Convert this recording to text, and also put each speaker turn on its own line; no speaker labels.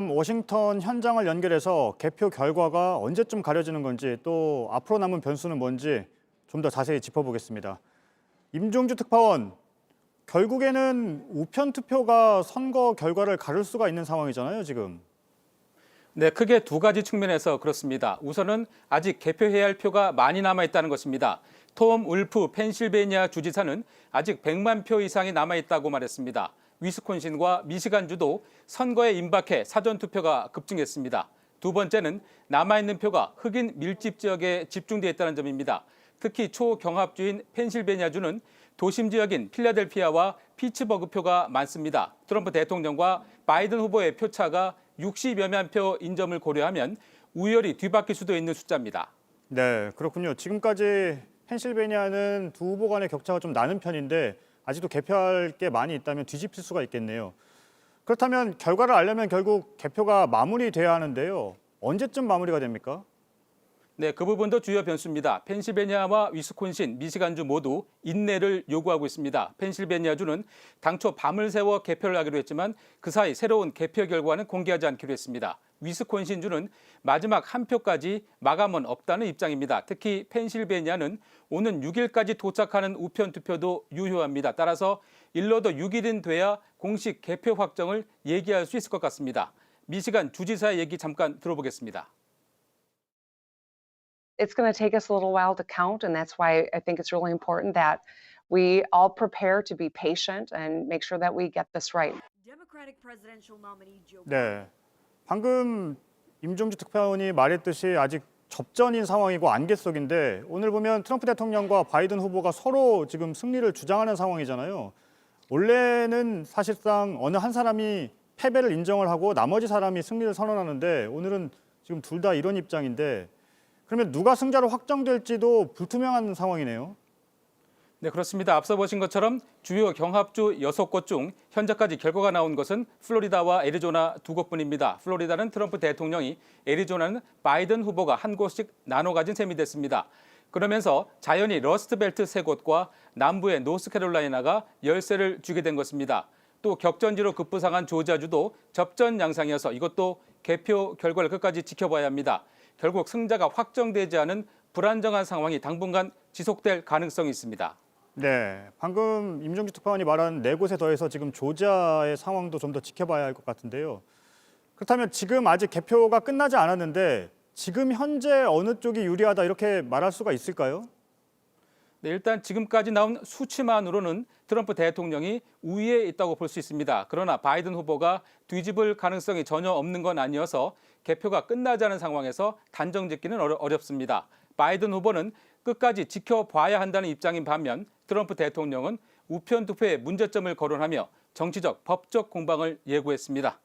워싱턴 현장을 연결해서 개표 결과가 언제쯤 가려지는 건지 또 앞으로 남은 변수는 뭔지 좀 더 자세히 짚어보겠습니다. 임종주 특파원, 결국에는 우편 투표가 선거 결과를 가를 수가 있는 상황이잖아요, 지금.
네, 크게 두 가지 측면에서 그렇습니다. 우선은 아직 개표해야 할 표가 많이 남아있다는 것입니다. 톰 울프 펜실베니아 주지사는 아직 100만 표 이상이 남아있다고 말했습니다. 위스콘신과 미시간주도 선거에 임박해 사전투표가 급증했습니다. 두 번째는 남아있는 표가 흑인 밀집 지역에 집중되어 있다는 점입니다. 특히 초경합주인 펜실베니아주는 도심 지역인 필라델피아와 피츠버그 표가 많습니다. 트럼프 대통령과 바이든 후보의 표차가 60여만 표 인점을 고려하면 우열이 뒤바뀔 수도 있는 숫자입니다.
네, 그렇군요. 지금까지 펜실베니아는 두 후보 간의 격차가 좀 나는 편인데 아직도 개표할 게 많이 있다면 뒤집힐 수가 있겠네요. 그렇다면 결과를 알려면 결국 개표가 마무리돼야 하는데요. 언제쯤 마무리가 됩니까?
네, 그 부분도 주요 변수입니다. 펜실베니아와 위스콘신, 미시간주 모두 인내를 요구하고 있습니다. 펜실베니아주는 당초 밤을 새워 개표를 하기로 했지만 그 사이 새로운 개표 결과는 공개하지 않기로 했습니다. 위스콘신주는 마지막 한 표까지 마감은 없다는 입장입니다. 특히 펜실베니아는 오는 6일까지 도착하는 우편 투표도 유효합니다. 따라서 일러도 6일은 돼야 공식 개표 확정을 얘기할 수 있을 것 같습니다. 미시간 주지사의 얘기 잠깐 들어보겠습니다.
It's going to take us a little while to count, and that's why I think it's really important that we all prepare to be patient and make sure that we get this right.
Democratic presidential nominee Joe
네, 방금 임종주 특파원이 말했듯이 아직 접전인 상황이고 안개 속인데 오늘 보면 트럼프 대통령과 바이든 후보가 서로 지금 승리를 주장하는 상황이잖아요. 원래는 사실상 어느 한 사람이 패배를 인정을 하고 나머지 사람이 승리를 선언하는데 오늘은 지금 둘 다 이런 입장인데 그러면 누가 승자로 확정될지도 불투명한 상황이네요.
네, 그렇습니다. 앞서 보신 것처럼 주요 경합주 6곳 중 현재까지 결과가 나온 것은 플로리다와 애리조나 두 곳뿐입니다. 플로리다는 트럼프 대통령이, 애리조나는 바이든 후보가 한 곳씩 나눠 가진 셈이 됐습니다. 그러면서 자연히 러스트벨트 3곳과 남부의 노스캐롤라이나가 열세를 쥐게 된 것입니다. 또 격전지로 급부상한 조지아주도 접전 양상이어서 이것도 개표 결과를 끝까지 지켜봐야 합니다. 결국 승자가 확정되지 않은 불안정한 상황이 당분간 지속될 가능성이 있습니다.
네, 방금 임종주 특파원이 말한 4곳에 더해서 지금 조지아의 상황도 좀 더 지켜봐야 할 것 같은데요. 그렇다면 지금 아직 개표가 끝나지 않았는데 지금 현재 어느 쪽이 유리하다 이렇게 말할 수가 있을까요?
네, 일단 지금까지 나온 수치만으로는 트럼프 대통령이 우위에 있다고 볼 수 있습니다. 그러나 바이든 후보가 뒤집을 가능성이 전혀 없는 건 아니어서 개표가 끝나지 않은 상황에서 단정 짓기는 어렵습니다. 바이든 후보는 끝까지 지켜봐야 한다는 입장인 반면 트럼프 대통령은 우편 투표의 문제점을 거론하며 정치적, 법적 공방을 예고했습니다.